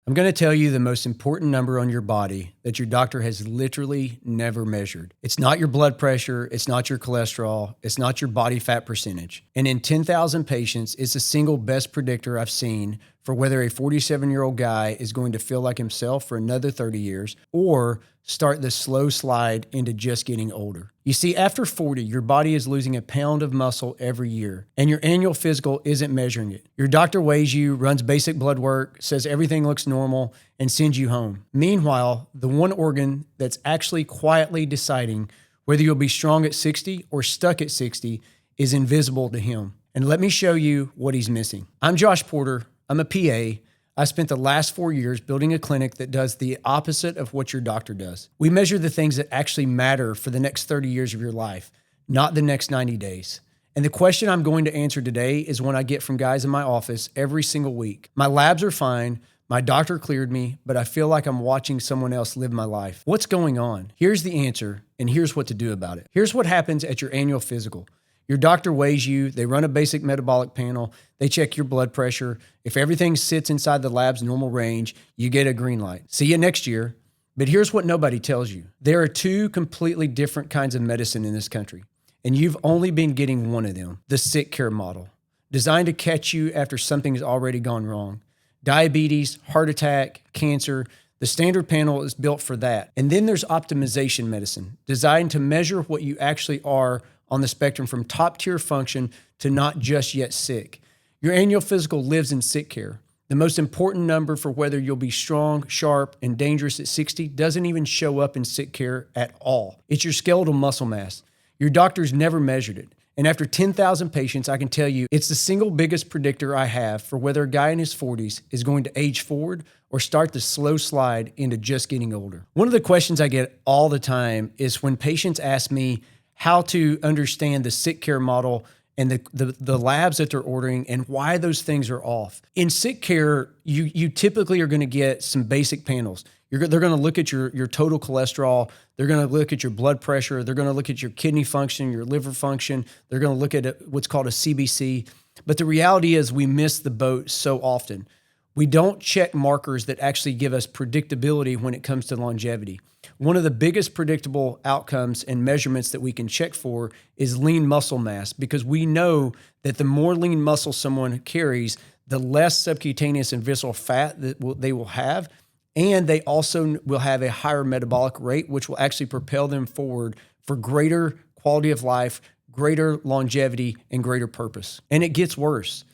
I'm going to tell you the most important number on your body that your doctor has literally never measured. It's not your blood pressure. It's not your cholesterol. It's not your body fat percentage. And in 10,000 patients, it's the single best predictor I've seen for whether a 47-year-old guy is going to feel like himself for another 30 years or start the slow slide into just getting older. You see, after 40, your body is losing a pound of muscle every year, and your annual physical isn't measuring it. Your doctor weighs you, runs basic blood work, says everything looks normal, and sends you home. Meanwhile, the one organ that's actually quietly deciding whether you'll be strong at 60 or stuck at 60 is invisible to him. And let me show you what he's missing. I'm Josh Porter. I'm a PA. I spent the last 4 years building a clinic that does the opposite of what your doctor does. We measure the things that actually matter for the next 30 years of your life, not the next 90 days. And the question I'm going to answer today is one I get from guys in my office every single week. My labs are fine. My doctor cleared me, but I feel like I'm watching someone else live my life. What's going on? Here's the answer, and here's what to do about it. Here's what happens at your annual physical. Your doctor weighs you, they run a basic metabolic panel, they check your blood pressure. If everything sits inside the lab's normal range, you get a green light. See you next year. But here's what nobody tells you. There are two completely different kinds of medicine in this country, and you've only been getting one of them, the sick care model, designed to catch you after something's already gone wrong. Diabetes, heart attack, cancer, the standard panel is built for that. And then there's optimization medicine, designed to measure what you actually are on the spectrum from top tier function to not just yet sick. Your annual physical lives in sick care. The most important number for whether you'll be strong, sharp, and dangerous at 60 doesn't even show up in sick care at all. It's your skeletal muscle mass. Your doctor's never measured it. And after 10,000 patients, I can tell you it's the single biggest predictor I have for whether a guy in his 40s is going to age forward or start the slow slide into just getting older. One of the questions I get all the time is when patients ask me how to understand the sick care model and the labs that they're ordering and why those things are off. In sick care, you typically are going to get some basic panels. They're going to look at your total cholesterol. They're going to look at your blood pressure. They're going to look at your kidney function, your liver function. They're going to look at what's called a CBC. But the reality is we miss the boat so often. We don't check markers that actually give us predictability when it comes to longevity. One of the biggest predictable outcomes and measurements that we can check for is lean muscle mass, because we know that the more lean muscle someone carries, the less subcutaneous and visceral fat that they will have, and they also will have a higher metabolic rate, which will actually propel them forward for greater quality of life, greater longevity, and greater purpose. And it gets worse.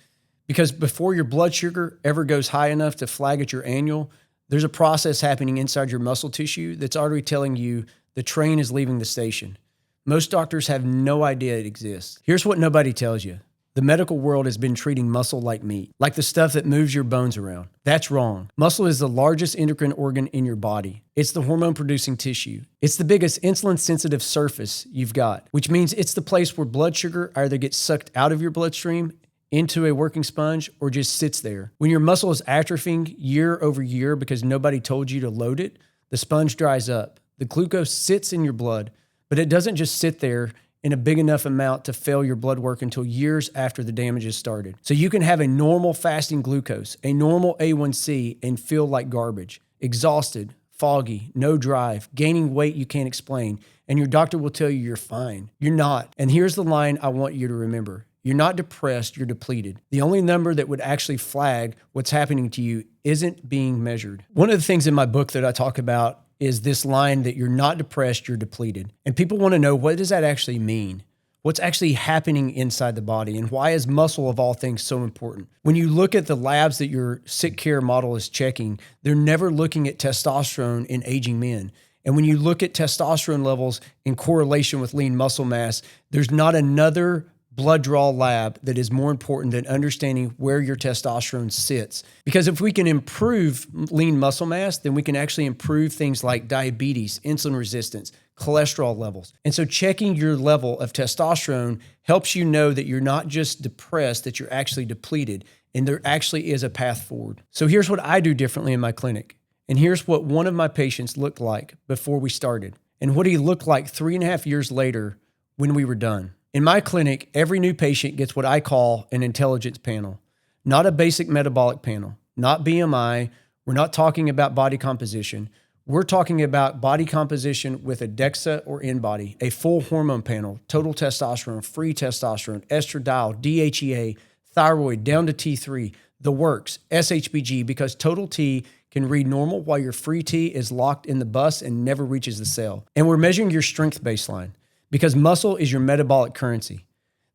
Because before your blood sugar ever goes high enough to flag at your annual, there's a process happening inside your muscle tissue that's already telling you the train is leaving the station. Most doctors have no idea it exists. Here's what nobody tells you. The medical world has been treating muscle like meat, like the stuff that moves your bones around. That's wrong. Muscle is the largest endocrine organ in your body. It's the hormone-producing tissue. It's the biggest insulin-sensitive surface you've got, which means it's the place where blood sugar either gets sucked out of your bloodstream into a working sponge or just sits there. When your muscle is atrophying year over year because nobody told you to load it, the sponge dries up. The glucose sits in your blood, but it doesn't just sit there in a big enough amount to fail your blood work until years after the damage has started. So you can have a normal fasting glucose, a normal A1C, and feel like garbage, exhausted, foggy, no drive, gaining weight you can't explain, and your doctor will tell you you're fine. You're not. And here's the line I want you to remember. You're not depressed, you're depleted. The only number that would actually flag what's happening to you isn't being measured. One of the things in my book that I talk about is this line that you're not depressed, you're depleted. And people want to know, what does that actually mean? What's actually happening inside the body, and why is muscle of all things so important? When you look at the labs that your sick care model is checking, they're never looking at testosterone in aging men. And when you look at testosterone levels in correlation with lean muscle mass, there's not another blood draw lab that is more important than understanding where your testosterone sits. Because if we can improve lean muscle mass, then we can actually improve things like diabetes, insulin resistance, cholesterol levels. And so checking your level of testosterone helps you know that you're not just depressed, that you're actually depleted, and there actually is a path forward. So here's what I do differently in my clinic. And here's what one of my patients looked like before we started, and what he looked like 3.5 years later when we were done. In my clinic, every new patient gets what I call an intelligence panel, not a basic metabolic panel, not BMI We're not talking about body composition. We're talking about body composition with a DEXA or InBody, a full hormone panel, total testosterone, free testosterone, estradiol, DHEA, thyroid, down to T3, the works, SHBG, because total T can read normal while your free T is locked in the bus and never reaches the cell. And we're measuring your strength baseline because muscle is your metabolic currency.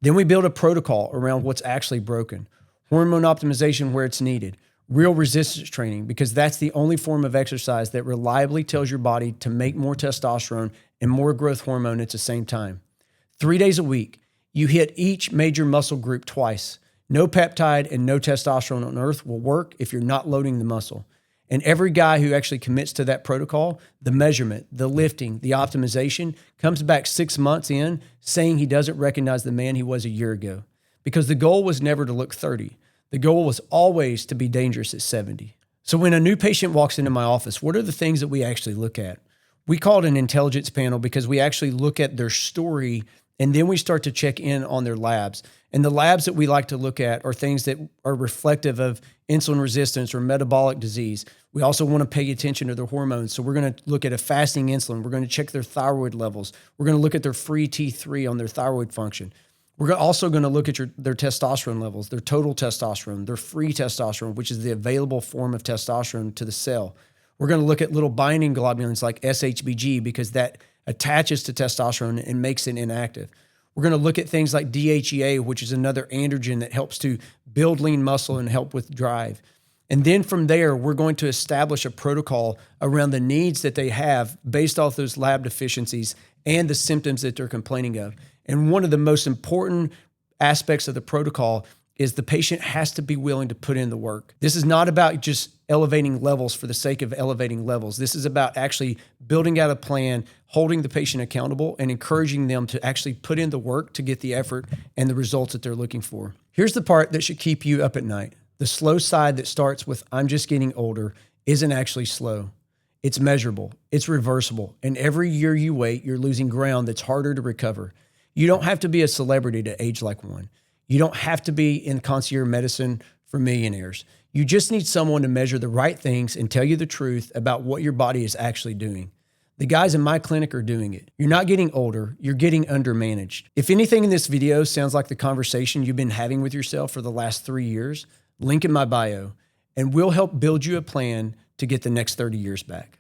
Then we build a protocol around what's actually broken, hormone optimization where it's needed, real resistance training, because that's the only form of exercise that reliably tells your body to make more testosterone and more growth hormone at the same time. 3 days a week, you hit each major muscle group twice. No peptide and no testosterone on earth will work if you're not loading the muscle. And every guy who actually commits to that protocol, the measurement, the lifting, the optimization, comes back 6 months in saying he doesn't recognize the man he was a year ago. Because the goal was never to look 30. The goal was always to be dangerous at 70. So when a new patient walks into my office, what are the things that we actually look at? We call it an intelligence panel because we actually look at their story and then we start to check in on their labs. And the labs that we like to look at are things that are reflective of insulin resistance or metabolic disease. We also want to pay attention to their hormones. So we're going to look at a fasting insulin. We're going to check their thyroid levels. We're going to look at their free T3 on their thyroid function. We're also going to look at their testosterone levels, their total testosterone, their free testosterone, which is the available form of testosterone to the cell. We're going to look at little binding globulins like SHBG because that attaches to testosterone and makes it inactive. We're going to look at things like DHEA, which is another androgen that helps to build lean muscle and help with drive. And then from there, we're going to establish a protocol around the needs that they have based off those lab deficiencies and the symptoms that they're complaining of. And one of the most important aspects of the protocol is the patient has to be willing to put in the work. This is not about just elevating levels for the sake of elevating levels. This is about actually building out a plan, holding the patient accountable, and encouraging them to actually put in the work to get the effort and the results that they're looking for. Here's the part that should keep you up at night. The slow side that starts with, I'm just getting older, isn't actually slow. It's measurable, it's reversible, and every year you wait, you're losing ground that's harder to recover. You don't have to be a celebrity to age like one. You don't have to be in concierge medicine for millionaires. You just need someone to measure the right things and tell you the truth about what your body is actually doing. The guys in my clinic are doing it. You're not getting older, you're getting undermanaged. If anything in this video sounds like the conversation you've been having with yourself for the last 3 years, link in my bio, and we'll help build you a plan to get the next 30 years back.